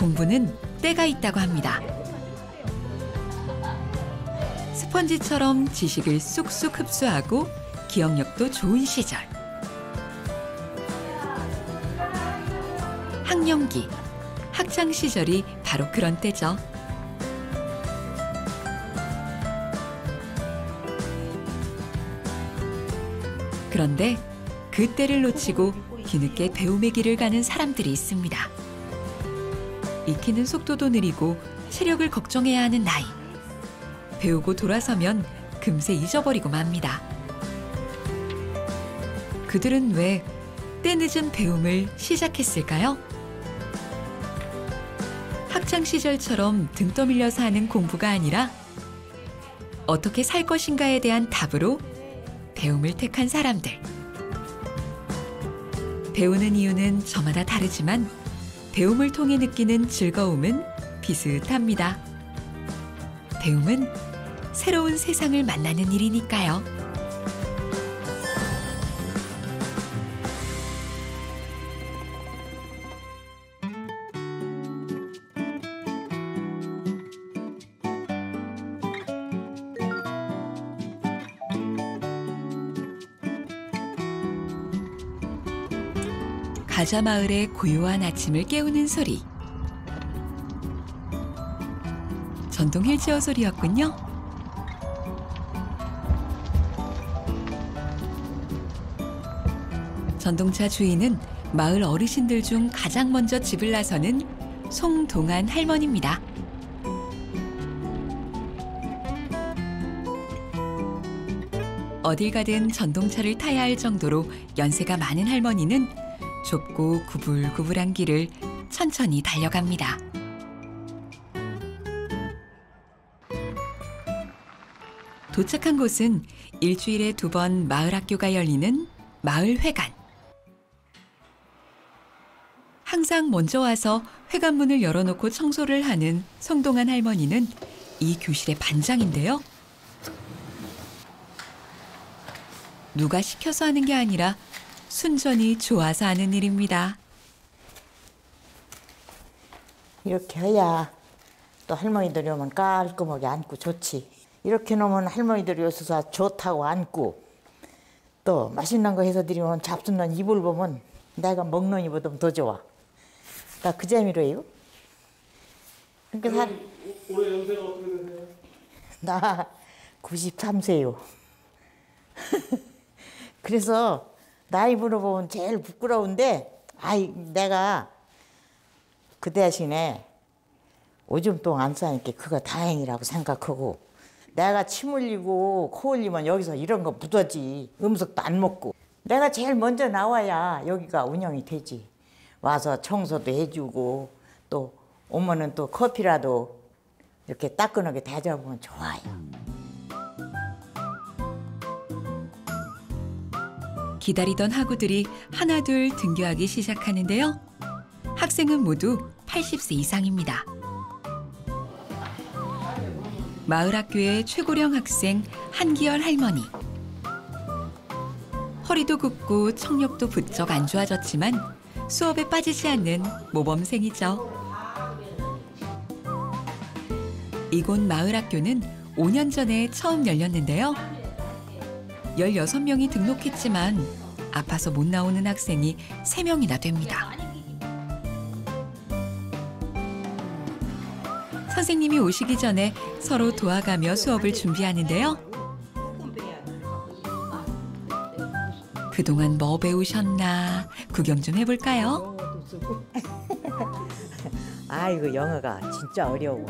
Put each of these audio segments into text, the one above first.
공부는 때가 있다고 합니다. 스펀지처럼 지식을 쑥쑥 흡수하고 기억력도 좋은 시절. 학령기, 학창 시절이 바로 그런 때죠. 그런데 그 때를 놓치고 뒤늦게 배움의 길을 가는 사람들이 있습니다. 익히는 속도도 느리고 체력을 걱정해야 하는 나이. 배우고 돌아서면 금세 잊어버리고 맙니다. 그들은 왜 때늦은 배움을 시작했을까요? 학창 시절처럼 등 떠밀려서 하는 공부가 아니라 어떻게 살 것인가에 대한 답으로 배움을 택한 사람들. 배우는 이유는 저마다 다르지만 배움을 통해 느끼는 즐거움은 비슷합니다. 배움은 새로운 세상을 만나는 일이니까요. 가자마을의 고요한 아침을 깨우는 소리. 전동 휠체어 소리였군요. 전동차 주인은 마을 어르신들 중 가장 먼저 집을 나서는 송동안 할머니입니다. 어딜 가든 전동차를 타야 할 정도로 연세가 많은 할머니는 좁고 구불구불한 길을 천천히 달려갑니다. 도착한 곳은 일주일에 2번 마을 학교가 열리는 마을회관. 항상 먼저 와서 회관문을 열어놓고 청소를 하는 송동안 할머니는 이 교실의 반장인데요. 누가 시켜서 하는 게 아니라 순전히 좋아서 하는 일입니다. 이렇게 해야 또 할머니들이 오면 깔끔하게 앉고 좋지. 이렇게 놓으면 할머니들이 오셔서 좋다고 앉고 또 맛있는 거 해서 드리면 잡수는 입을 보면 내가 먹는 입보다 더 좋아. 나 그 재미로요. 그러니까 올해 연세가 어떻게 되세요? 나 93세요. 그래서 나이 물어보면 제일 부끄러운데 내가 그 대신에 오줌 똥 안 싸니까 그거 다행이라고 생각하고 내가 침 흘리고 코 흘리면 여기서 이런 거 묻어지. 음식도 안 먹고 내가 제일 먼저 나와야 여기가 운영이 되지. 와서 청소도 해주고 또 오면은 또 커피라도 이렇게 따끈하게 대접하면 좋아요. 기다리던 학우들이 하나둘 등교하기 시작하는데요. 학생은 모두 80세 이상입니다. 마을 학교의 최고령 학생 한기열 할머니. 허리도 굽고 청력도 부쩍 안 좋아졌지만 수업에 빠지지 않는 모범생이죠. 이곳 마을 학교는 5년 전에 처음 열렸는데요. 16명이 등록했지만 아파서 못 나오는 학생이 3명이나 됩니다. 선생님이 오시기 전에 서로 도와가며 수업을 준비하는데요. 그동안 뭐 배우셨나 구경 좀 해볼까요? 아이고 영어가 진짜 어려워.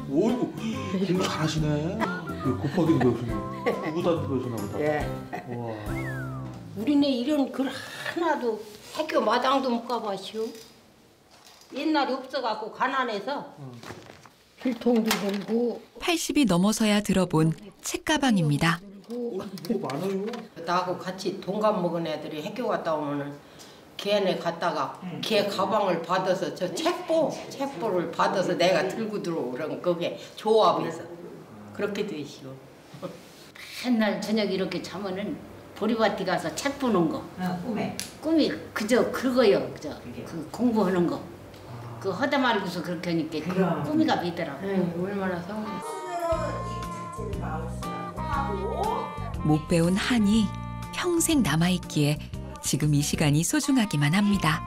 오, 공부 잘하시네. 곱하기도 배우시네. 구구단도 배우시나 보다. 예. 와. 우리네 이런 글 하나도 학교 마당도 못 가봐시오. 옛날에 없어갖고 가난해서 필통도 들고 80이 넘어서야 들어본 책가방입니다. 뭐 많아요. 나하고 같이 동갑 먹은 애들이 학교 갔다 오면은 걔네 갔다가 걔 가방을 받아서 저 책보를 받아서 내가 들고 들어오면 그게 조합해서 그렇게 되시오. 맨날 저녁 이렇게 자면은 보리밭에 가서 책 보는 거. 꿈에. 꿈이 그저 그거요. 그저 그 공부하는 거. 그 허다 말고서 그렇게 하니까 꿈이가 비더라고. 얼마나 성공. 못 배운 한이 평생 남아있기에 지금 이 시간이 소중하기만 합니다.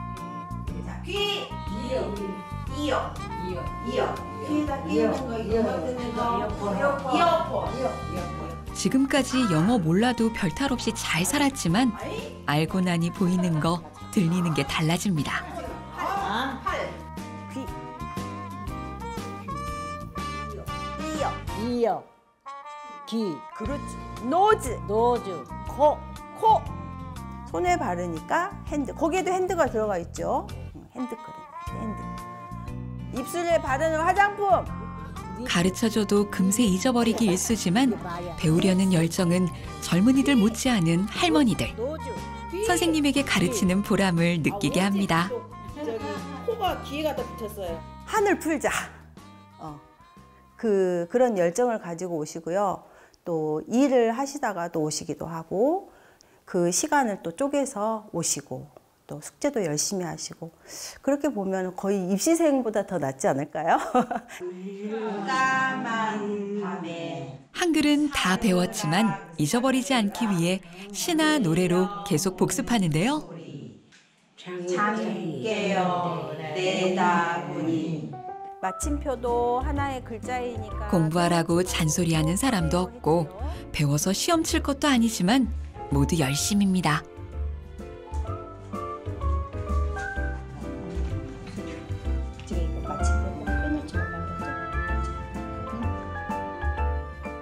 귀. 이어. 귀에다 끼는 거 이거 듣는 거. 이어폰. 지금까지 영어 몰라도 별탈 없이 잘 살았지만 알고 나니 보이는 거, 들리는 게 달라집니다. 귀. 이어. 귀. 그렇지. 노즈. 코. 손에 바르니까 핸드. 거기에도 핸드가 들어가 있죠. 핸드크림. 핸드. 입술에 바르는 화장품. 가르쳐줘도 금세 잊어버리기 일쑤지만 배우려는 열정은 젊은이들 못지않은 할머니들. 선생님에게 가르치는 보람을 느끼게 합니다. 저기 코가 귀에 갖다 붙였어요. 한을 풀자. 그런 열정을 가지고 오시고요. 또 일을 하시다가 또 오시기도 하고 그 시간을 또 쪼개서 오시고 또 숙제도 열심히 하시고 그렇게 보면 거의 입시생보다 더 낫지 않을까요? 한글은 다 배웠지만 잊어버리지 않기 위해 시나 노래로 계속 복습하는데요. 장깨어 내다보니 마침표도 하나의 글자이니까 공부하라고 잔소리하는 사람도 없고 배워서 시험 칠 것도 아니지만 모두 열심입니다.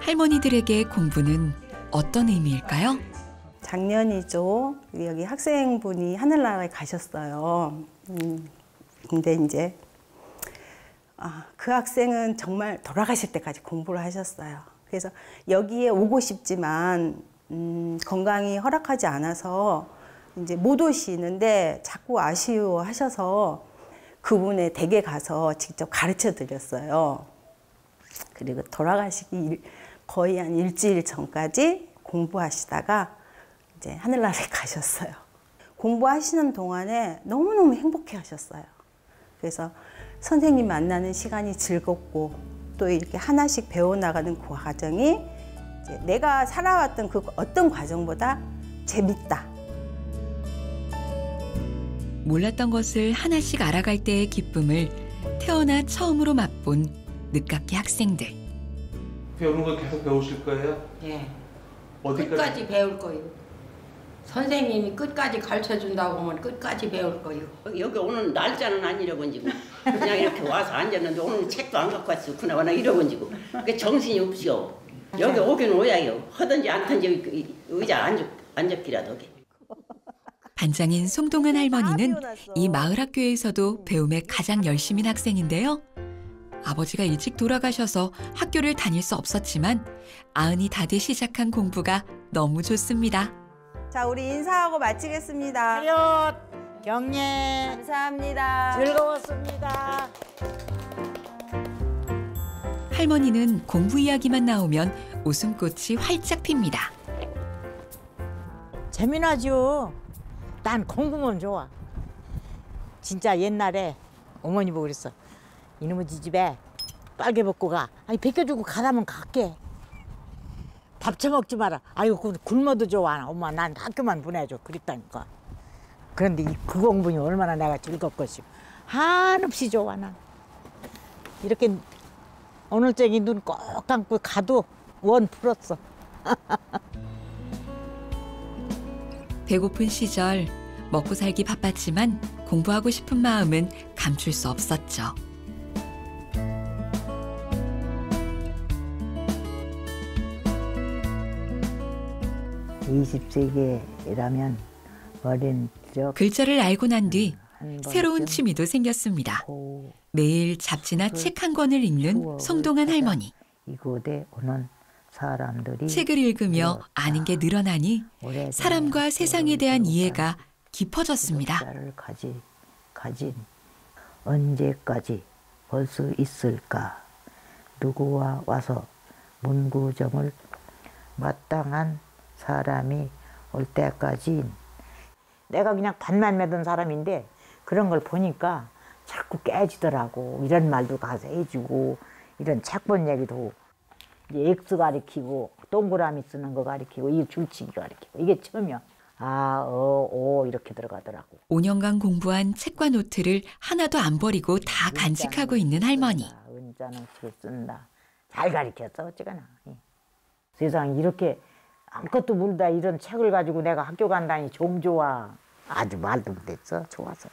할머니들에게 공부는 어떤 의미일까요? 작년이죠. 여기 학생분이 하늘나라에 가셨어요. 근데 이제 그 학생은 정말 돌아가실 때까지 공부를 하셨어요. 그래서 여기에 오고 싶지만 건강이 허락하지 않아서 이제 못 오시는데 자꾸 아쉬워하셔서 그분의 댁에 가서 직접 가르쳐 드렸어요. 그리고 돌아가시기 거의 한 일주일 전까지 공부하시다가 이제 하늘나라에 가셨어요. 공부하시는 동안에 너무너무 행복해 하셨어요. 그래서 선생님 만나는 시간이 즐겁고 또 이렇게 하나씩 배워나가는 그 과정이 이제 내가 살아왔던 그 어떤 과정보다 재밌다. 몰랐던 것을 하나씩 알아갈 때의 기쁨을 태어나 처음으로 맛본 늦깎이 학생들. 배우는 거 계속 배우실 거예요? 예. 어디까지? 끝까지 배울 거예요. 선생님이 끝까지 가르쳐 준다고 하면 끝까지 배울 거예요. 여기 오는 날짜는 안 잃어본지고 그냥 이렇게 와서 앉았는데 오늘 책도 안 갖고 왔었구나 나 잃어본지고 그 정신이 없죠. 여기 오긴 오야요. 하든지 않든지 의자 앉았기라도 하게. 반장인 송동은 할머니는 이 마을 학교에서도 배움에 가장 열심인 학생인데요. 아버지가 일찍 돌아가셔서 학교를 다닐 수 없었지만 90이 다 돼 시작한 공부가 너무 좋습니다. 자, 우리 인사하고 마치겠습니다. 차렷 경례. 감사합니다. 즐거웠습니다. 할머니는 공부 이야기만 나오면 웃음꽃이 활짝 핍니다. 재미나죠. 난 공부면 좋아. 진짜 옛날에 어머니 보고 그랬어. 이놈의 집에 빨개 먹고 가. 아니 벗겨주고 가라면 갈게. 밥 처먹지 마라. 아이고 굶어도 좋아. 엄마 난 학교만 보내줘. 그랬다니까. 그런데 그 공부니 얼마나 내가 즐겁겠어. 한없이 좋아 난. 이렇게 오늘 저기 눈 꼭 감고 가도 원 풀었어. 배고픈 시절 먹고 살기 바빴지만 공부하고 싶은 마음은 감출 수 없었죠. 20세기라면 어린 적 글자를 알고 난 뒤 새로운 취미도 생겼습니다. 고 매일 잡지나 책 한 권을 읽는 송동한 할머니. 이곳에 오는 사람들이 책을 읽으며 아는 게 늘어나니 사람과 세상에 대한 이해가 깊어졌습니다. 역사를 가진 언제까지 볼 수 있을까? 누구와 와서 문구점을 마땅한 사람이 올 때까지 내가 그냥 반만 매던 사람인데 그런 걸 보니까 자꾸 깨지더라고. 이런 말도 가서 해주고 이런 책 본 얘기도 이제 X 가리키고 동그라미 쓰는 거 가리키고 이 줄치기 가리키고 이게 처음이야. 아, 오 이렇게 들어가더라고. 5년간 공부한 책과 노트를 하나도 안 버리고 다 간직하고 있는 할머니. 은자는 식을 쓴다. 잘 가리켰어 어찌가나. 세상 이렇게 아무것도 모르다 이런 책을 가지고 내가 학교 간다니 좀 좋아. 아주 말도 못했어. 좋아서.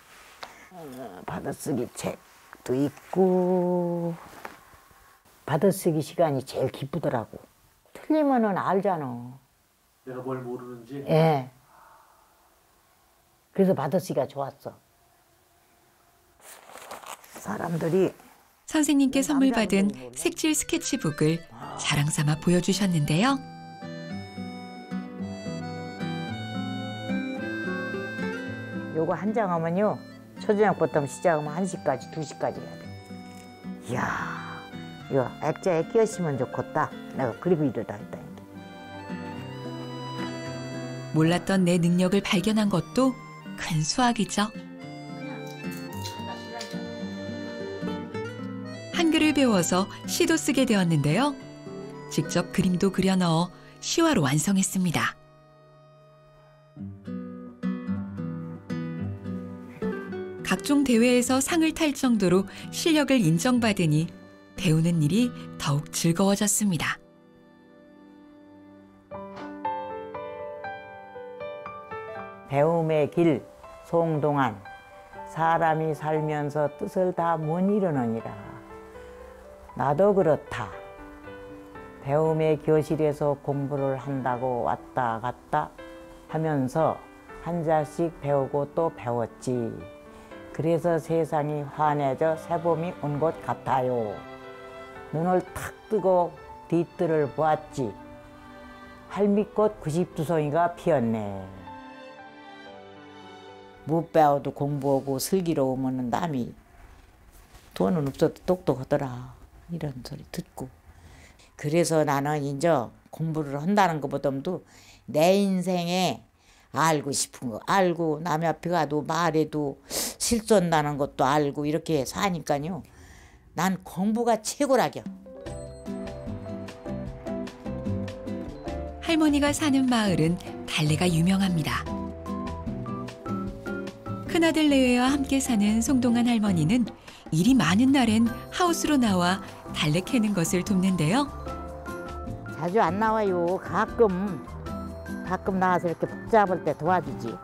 받아쓰기 책도 있고 받아쓰기 시간이 제일 기쁘더라고. 틀리면은 알잖아. 내가 뭘 모르는지. 예. 그래서 받아쓰기가 좋았어. 사람들이 선생님께 선물 받은 색칠 스케치북을 자랑 삼아 보여주셨는데요. 요거 한 장 하면요. 초저녁부터 시작하면 1시까지, 2시까지 해야 돼. 이야, 이거 액자에 끼었으면 좋겠다. 내가 그리고 이러다 했다. 몰랐던 내 능력을 발견한 것도 큰 수확이죠. 한글을 배워서 시도 쓰게 되었는데요. 직접 그림도 그려 넣어 시화로 완성했습니다. 각종 대회에서 상을 탈 정도로 실력을 인정받으니 배우는 일이 더욱 즐거워졌습니다. 배움의 길 송동안 사람이 살면서 뜻을 다 못 이루느니라. 나도 그렇다. 배움의 교실에서 공부를 한다고 왔다 갔다 하면서 한 자씩 배우고 또 배웠지. 그래서 세상이 환해져 새봄이 온 것 같아요. 눈을 탁 뜨고 뒤뜰을 보았지. 할미꽃 92송이가 피었네. 못 배워도 공부하고 슬기로우면 남이 돈은 없어도 똑똑하더라. 이런 소리 듣고. 그래서 나는 이제 공부를 한다는 것보다도 내 인생에 알고 싶은 거 알고 남의 앞에 가도 말해도 실수한다는 것도 알고 이렇게 사니까요. 난 공부가 최고라겨. 할머니가 사는 마을은 달래가 유명합니다. 큰아들 내외와 함께 사는 송동안 할머니는 일이 많은 날엔 하우스로 나와 달래 캐는 것을 돕는데요. 자주 안 나와요. 가끔 나와서 이렇게 푹 잡을 때 도와주지.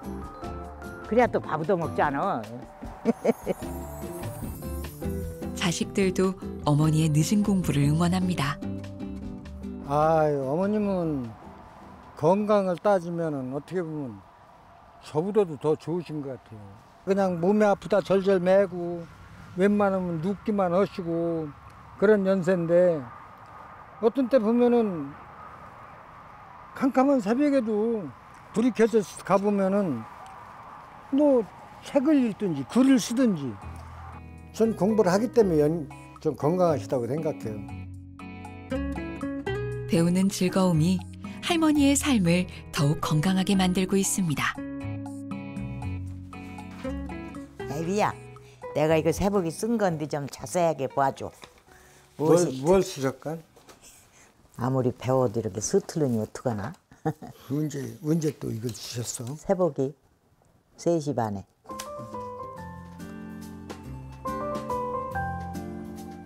그래야 또 밥도 먹잖아. 자식들도 어머니의 늦은 공부를 응원합니다. 어머님은 건강을 따지면 어떻게 보면 저보다도 더 좋으신 것 같아요. 그냥 몸이 아프다 절절 매고 웬만하면 눕기만 하시고 그런 연세인데 어떤 때 보면은 캄캄한 새벽에도 불이 켜져 가보면은 뭐 책을 읽든지 글을 쓰든지 전 공부를 하기 때문에 좀 건강하시다고 생각해요. 배우는 즐거움이 할머니의 삶을 더욱 건강하게 만들고 있습니다. 애비야, 내가 이거 새벽에 쓴 건데 좀 자세하게 봐줘. 뭘 쓰셨까? 아무리 배워도 이렇게 서툴르니 어떡하나? 언제 또 이걸 쓰셨어? 새벽에 3시 반에.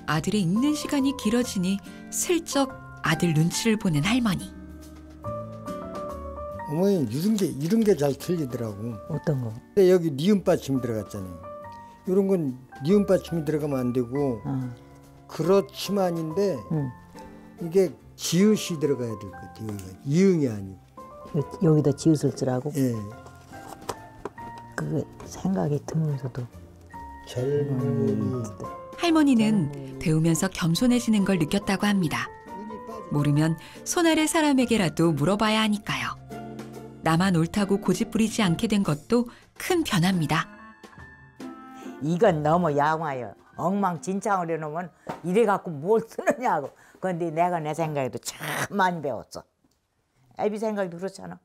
아들의 읽는 시간이 길어지니 슬쩍 아들 눈치를 보는 할머니. 어머니 이런 게 잘 틀리더라고. 어떤 거? 근데 여기 니은 받침이 들어갔잖아요. 이런 건 니은 받침이 들어가면 안 되고 그렇지만인데 이게 지읒이 들어가야 될 것 같아요. 이응이 아니고. 여기다 지읒을 쓰라고? 예. 그 생각이 들면서도 젊은이. 할머니는 배우면서 겸손해지는 걸 느꼈다고 합니다. 모르면 손 아래 사람에게라도 물어봐야 하니까요. 나만 옳다고 고집 부리지 않게 된 것도 큰 변화입니다. 이건 너무 양화요. 엉망진창을 해놓으면 이래 갖고 뭘 쓰느냐고. 그런데 내가 내 생각에도 참 많이 배웠어. 애비 생각도 그렇잖아.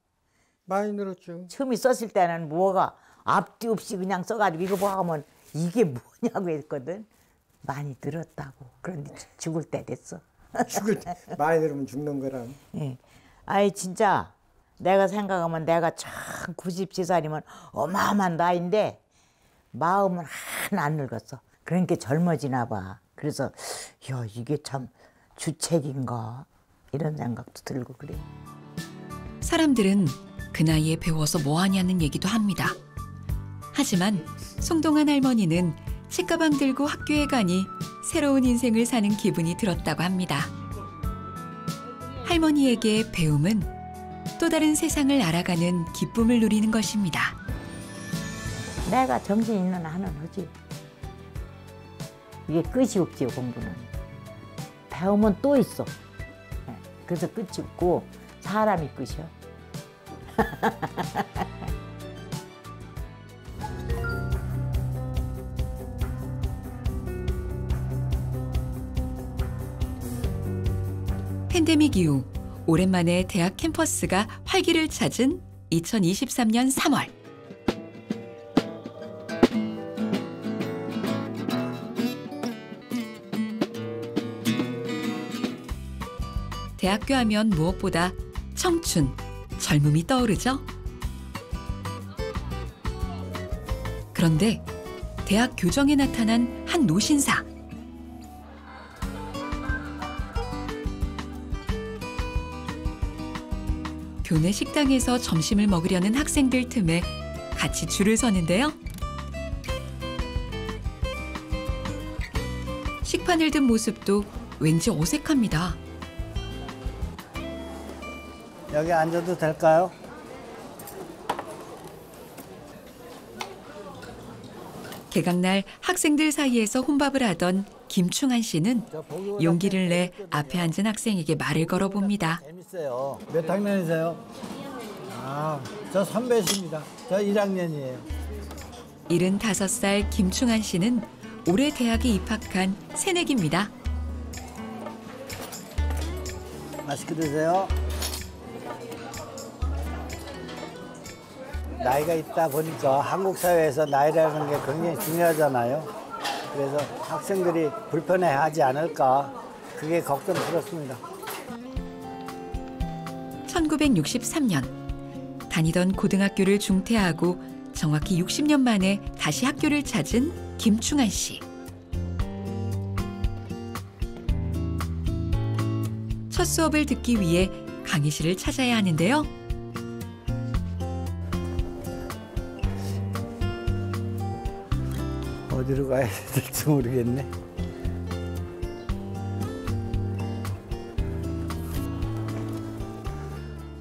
많이 늘었죠. 처음에 썼을 때는 뭐가 앞뒤 없이 그냥 써가지고 이거 뭐 하면 이게 뭐냐고 했거든. 많이 늘었다고. 그런데 죽을 때 됐어. 죽을 때 많이 늘으면 죽는 거란. 예. 아이 진짜 내가 생각하면 내가 참 93살이면 어마어마한 나이인데 마음은 하나 안 늙었어. 그러니까 젊어지나 봐. 그래서 야 이게 참 주책인가 이런 생각도 들고 그래. 사람들은 그 나이에 배워서 뭐하냐는 얘기도 합니다. 하지만 송동안 할머니는 책가방 들고 학교에 가니 새로운 인생을 사는 기분이 들었다고 합니다. 할머니에게 배움은 또 다른 세상을 알아가는 기쁨을 누리는 것입니다. 내가 정신 있는 한은 하지. 이게 끝이 없지요, 공부는. 배우면 또 있어. 그래서 끝이 없고 사람이 끝이야. 팬데믹 이후 오랜만에 대학 캠퍼스가 활기를 찾은 2023년 3월. 대학교 하면 무엇보다 청춘, 젊음이 떠오르죠? 그런데 대학 교정에 나타난 한 노신사. 교내 식당에서 점심을 먹으려는 학생들 틈에 같이 줄을 서는데요. 식판을 든 모습도 왠지 어색합니다. 여기 앉아도 될까요? 개강날 학생들 사이에서 혼밥을 하던 김충한 씨는 용기를 내 앞에 앉은 학생에게 말을 걸어봅니다. 재밌어요. 몇 학년이세요? 아, 저 선배십니다. 저 1학년이에요. 75살 김충한 씨는 올해 대학에 입학한 새내기입니다. 맛있게 드세요. 나이가 있다 보니까 한국 사회에서 나이라는 게 굉장히 중요하잖아요. 그래서 학생들이 불편해하지 않을까 그게 걱정스럽습니다. 1963년 다니던 고등학교를 중퇴하고 정확히 60년 만에 다시 학교를 찾은 김충한 씨. 첫 수업을 듣기 위해 강의실을 찾아야 하는데요. 어디로 가야 될지 모르겠네.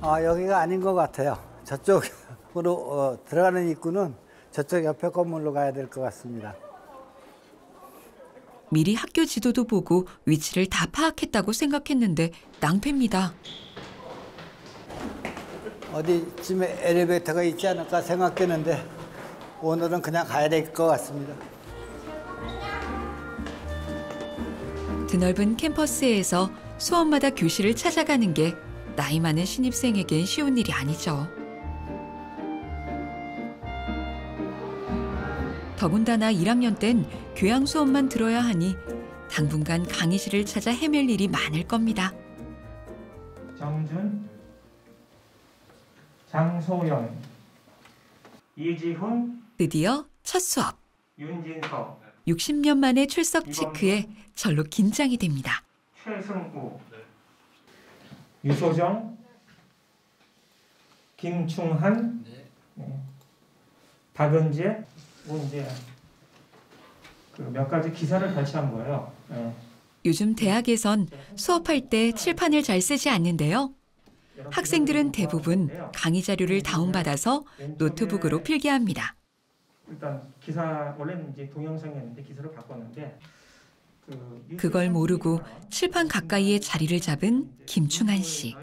아, 여기가 아닌 것 같아요. 저쪽으로 들어가는 입구는 저쪽 옆에 건물로 가야 될 것 같습니다. 미리 학교 지도도 보고 위치를 다 파악했다고 생각했는데 낭패입니다. 어디쯤에 엘리베이터가 있지 않을까 생각되는데 오늘은 그냥 가야 될 것 같습니다. 드넓은 캠퍼스에서 수업마다 교실을 찾아가는 게 나이 많은 신입생에겐 쉬운 일이 아니죠. 더군다나 1학년 땐 교양 수업만 들어야 하니 당분간 강의실을 찾아 헤맬 일이 많을 겁니다. 정준, 장소연, 이지훈, 드디어 첫 수업. 윤진석, 60년 만에 출석 체크에 절로 긴장이 됩니다. 최승우, 유소정, 김충한, 박은재, 문재현. 몇 가지 기사를 발췌한 거예요. 요즘 대학에선 수업할 때 칠판을 잘 쓰지 않는데요. 학생들은 대부분 강의 자료를 다운받아서 노트북으로 필기합니다. 일단 기사 원래는 이제 동영상이었는데 기사로 바꿨는데 그걸 모르고 칠판 가까이에 자리를 잡은 김충한 씨.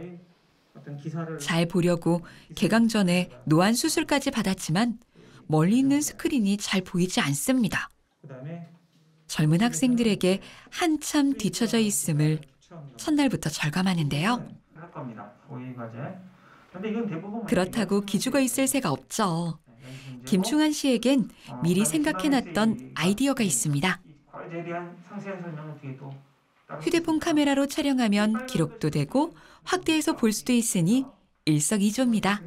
잘 보려고 개강 전에 노안 수술까지 받았지만 멀리 있는 스크린이 잘 보이지 않습니다. 젊은 학생들에게 한참 뒤처져 있음을 첫날부터 절감하는데요. 할 겁니다. 5일 과제. 근데 이건 대부분 그렇다고 기죽어 있을 새가 없죠. 김충한 씨에겐 미리 생각해놨던 아이디어가 있습니다. 과제에 대한 상세한 설명은 뒤에 또 따로 휴대폰 카메라로 촬영하면 기록도 되고 확대해서 볼 수도 있으니 일석이조입니다.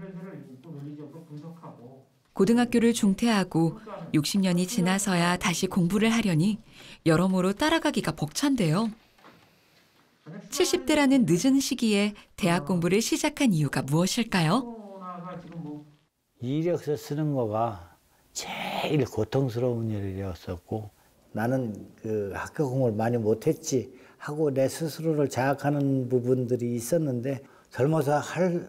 논리적으로 분석하고 고등학교를 중퇴하고 60년이 지나서야 다시 공부를 하려니 여러모로 따라가기가 벅찬데요. 70대라는 늦은 시기에 대학 공부를 시작한 이유가 무엇일까요? 코로나가 지금 뭐 이력서 쓰는 거가 제일 고통스러운 일이었었고 나는 그 학교 공부를 많이 못했지 하고 내 스스로를 자학하는 부분들이 있었는데 젊어서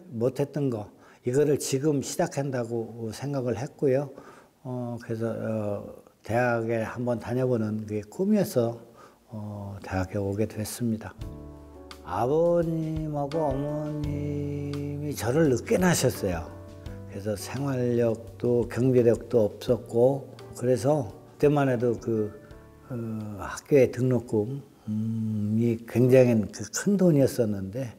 못했던 거 이거를 지금 시작한다고 생각을 했고요. 그래서 대학에 한번 다녀보는 게 꿈이어서 대학에 오게 됐습니다. 아버님하고 어머님이 저를 늦게 낳으셨어요. 그래서 생활력도 경제력도 없었고 그래서 그때만 해도 학교에 등록금이 굉장히 큰 돈이었었는데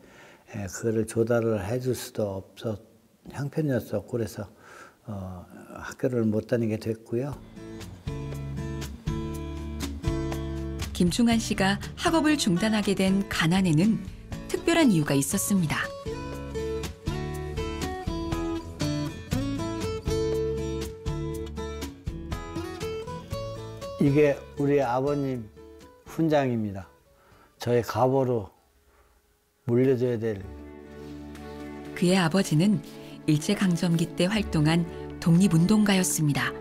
그거를 조달을 해줄 수도 없었 형편이었었고 그래서 학교를 못 다니게 됐고요. 김충한 씨가 학업을 중단하게 된 가난에는 특별한 이유가 있었습니다. 이게 우리 아버님 훈장입니다. 저의 가보로 물려줘야 될. 그의 아버지는 일제강점기 때 활동한 독립운동가였습니다.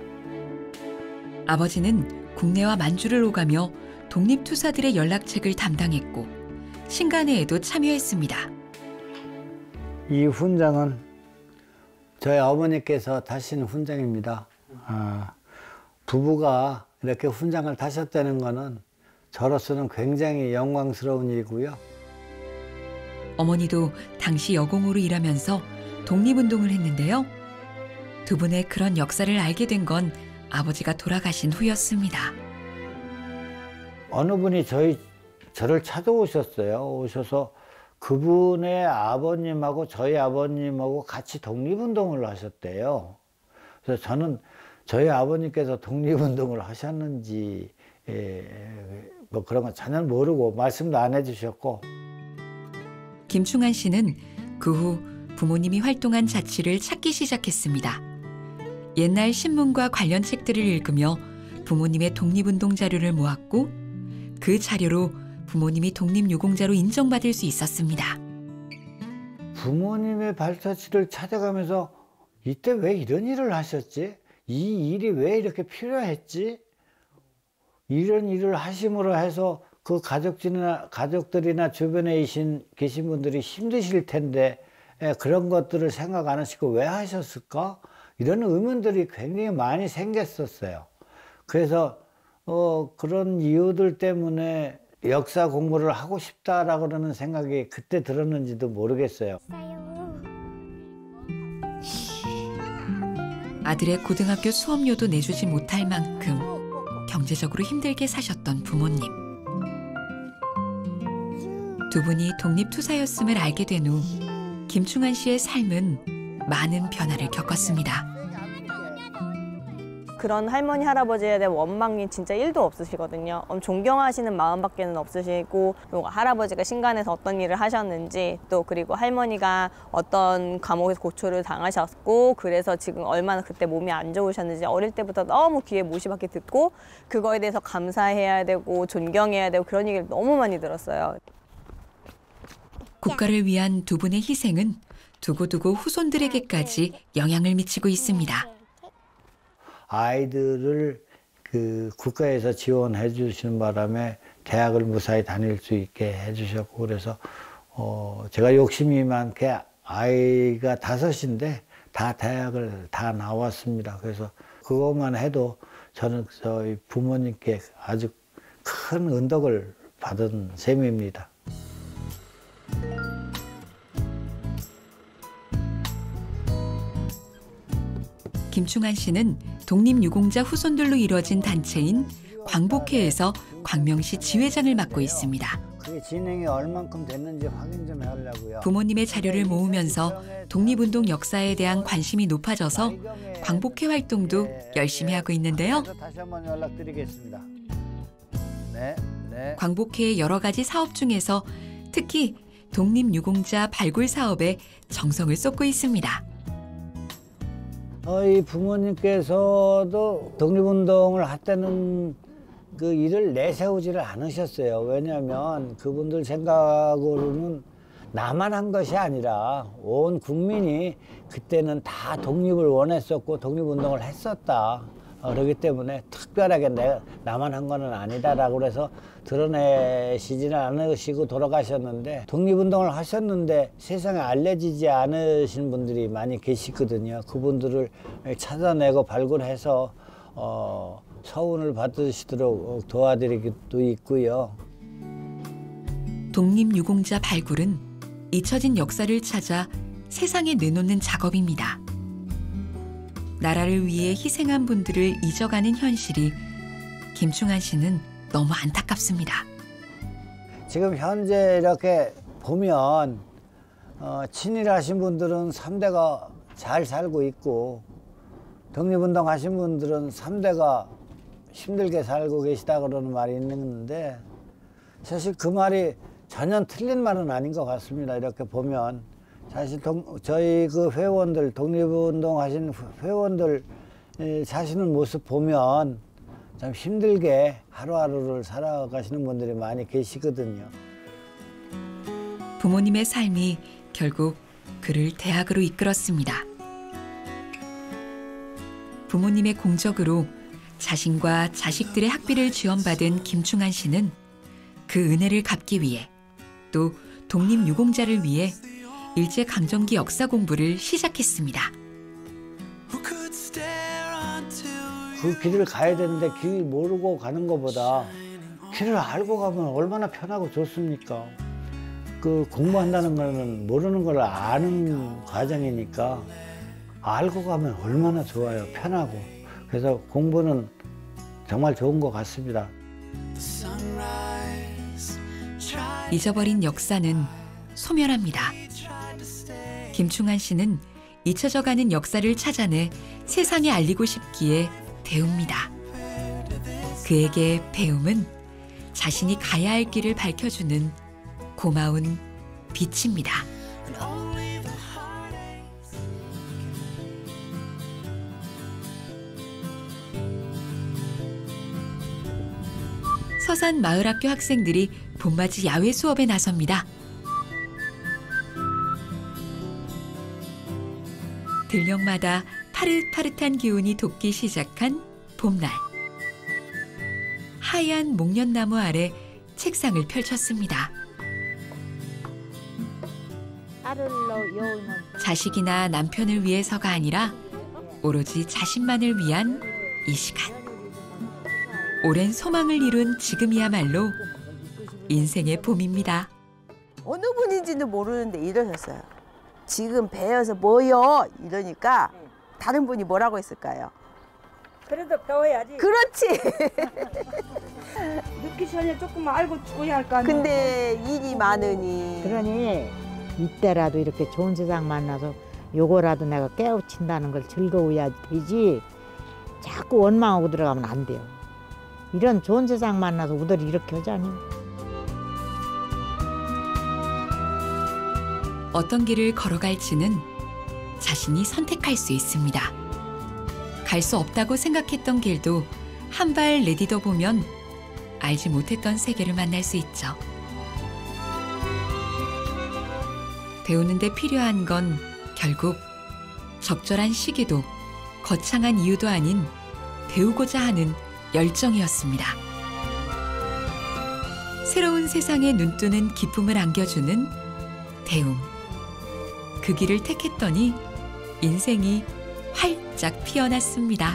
아버지는 국내와 만주를 오가며 독립투사들의 연락책을 담당했고 신간회에도 참여했습니다. 이 훈장은 저희 어머니께서 타신 훈장입니다. 부부가 이렇게 훈장을 타셨다는 것은 저로서는 굉장히 영광스러운 일이고요. 어머니도 당시 여공으로 일하면서 독립운동을 했는데요. 두 분의 그런 역사를 알게 된 건 아버지가 돌아가신 후였습니다. 어느 분이 저를 찾아오셨어요. 오셔서 그분의 아버님하고 저희 아버님하고 같이 독립운동을 하셨대요. 그래서 저는 저희 아버님께서 독립운동을 하셨는지 뭐 그런 건 전혀 모르고 말씀도 안 해주셨고. 김충한 씨는 그 후 부모님이 활동한 자취를 찾기 시작했습니다. 옛날 신문과 관련 책들을 읽으며 부모님의 독립운동 자료를 모았고 그 자료로 부모님이 독립유공자로 인정받을 수 있었습니다. 부모님의 발자취를 찾아가면서 이때 왜 이런 일을 하셨지? 이 일이 왜 이렇게 필요했지? 이런 일을 하심으로 해서 그 가족들이나 주변에 계신 분들이 힘드실 텐데 그런 것들을 생각 안 하시고 왜 하셨을까? 이런 의문들이 굉장히 많이 생겼었어요. 그래서 그런 이유들 때문에 역사 공부를 하고 싶다라고 그러는 생각이 그때 들었는지도 모르겠어요. 아들의 고등학교 수업료도 내주지 못할 만큼 경제적으로 힘들게 사셨던 부모님. 두 분이 독립투사였음을 알게 된 후 김충한 씨의 삶은 많은 변화를 겪었습니다. 그런 할머니, 할아버지에 대한 원망이 진짜 1도 없으시거든요. 존경하시는 마음밖에는 없으시고 할아버지가 신간에서 어떤 일을 하셨는지 또 그리고 할머니가 어떤 감옥에서 고초를 당하셨고 그래서 지금 얼마나 그때 몸이 안 좋으셨는지 어릴 때부터 너무 귀에 못이 박혀 듣고 그거에 대해서 감사해야 되고 존경해야 되고 그런 얘기를 너무 많이 들었어요. 국가를 위한 두 분의 희생은 두고두고 후손들에게까지 영향을 미치고 있습니다. 아이들을 국가에서 지원해 주시는 바람에 대학을 무사히 다닐 수 있게 해주셨고 그래서 제가 욕심이 많게 아이가 5인데 다 대학을 다 나왔습니다. 그래서 그것만 해도 저는 저희 부모님께 아주 큰 은덕을 받은 셈입니다. 김충한 씨는 독립유공자 후손들로 이뤄진 단체인 광복회에서 광명시 지회장을 맡고 있습니다. 그게 진행이 얼만큼 됐는지 확인 좀 하려고요. 부모님의 자료를 모으면서 독립운동 역사에 대한 관심이 높아져서 광복회 활동도 열심히 하고 있는데요. 다시 한번 연락드리겠습니다. 네. 광복회의 여러 가지 사업 중에서 특히 독립유공자 발굴 사업에 정성을 쏟고 있습니다. 저희 부모님께서도 독립운동을 할 때는 그 일을 내세우지를 않으셨어요. 왜냐하면 그분들 생각으로는 나만 한 것이 아니라 온 국민이 그때는 다 독립을 원했었고 독립운동을 했었다. 그렇기 때문에 특별하게 나만 한 거는 아니다라고 그래서 드러내시지는 않으시고 돌아가셨는데, 독립운동을 하셨는데 세상에 알려지지 않으신 분들이 많이 계시거든요. 그분들을 찾아내고 발굴해서 서운을 받으시도록 도와드리기도 있고요. 독립유공자 발굴은 잊혀진 역사를 찾아 세상에 내놓는 작업입니다. 나라를 위해 희생한 분들을 잊어가는 현실이 김충한 씨는 너무 안타깝습니다. 지금 현재 이렇게 보면 친일하신 분들은 3대가 잘 살고 있고 독립운동 하신 분들은 3대가 힘들게 살고 계시다 그러는 말이 있는데, 사실 그 말이 전혀 틀린 말은 아닌 것 같습니다. 이렇게 보면 사실 저희 그 회원들, 독립운동 하신 회원들 사시는 모습 보면 참 힘들게 하루하루를 살아가시는 분들이 많이 계시거든요. 부모님의 삶이 결국 그를 대학으로 이끌었습니다. 부모님의 공적으로 자신과 자식들의 학비를 지원받은 김충한 씨는 그 은혜를 갚기 위해, 또 독립유공자를 위해 일제강점기 역사 공부를 시작했습니다. 그 길을 가야 되는데 길 모르고 가는 것보다 길을 알고 가면 얼마나 편하고 좋습니까? 그 공부한다는 거는 모르는 걸 아는 과정이니까 알고 가면 얼마나 좋아요. 편하고. 그래서 공부는 정말 좋은 것 같습니다. 잊어버린 역사는 소멸합니다. 김충한 씨는 잊혀져가는 역사를 찾아내 세상에 알리고 싶기에 배웁니다. 그에게 배움은 자신이 가야 할 길을 밝혀주는 고마운 빛입니다. 서산 마을학교 학생들이 봄맞이 야외 수업에 나섭니다. 들녘마다 파릇파릇한 기운이 돋기 시작한 봄날. 하얀 목련나무 아래 책상을 펼쳤습니다. 자식이나 남편을 위해서가 아니라 오로지 자신만을 위한 이 시간. 오랜 소망을 이룬 지금이야말로 인생의 봄입니다. 어느 분인지도 모르는데 이러셨어요. 지금 배워서 뭐요? 이러니까 다른 분이 뭐라고 했을까요? 그래도 배워야지. 그렇지. 늦기 전에 조금 알고 죽어야 할 거 아니야. 근데 일이 많으니. 그러니 이때라도 이렇게 좋은 세상 만나서 요거라도 내가 깨우친다는 걸 즐거워야 되지, 자꾸 원망하고 들어가면 안 돼요. 이런 좋은 세상 만나서 우리들이 이렇게 하자니. 어떤 길을 걸어갈지는 자신이 선택할 수 있습니다. 갈 수 없다고 생각했던 길도 한 발 내디뎌 보면 알지 못했던 세계를 만날 수 있죠. 배우는 데 필요한 건 결국 적절한 시기도 거창한 이유도 아닌 배우고자 하는 열정이었습니다. 새로운 세상에 눈뜨는 기쁨을 안겨주는 배움. 그 길을 택했더니 인생이 활짝 피어났습니다.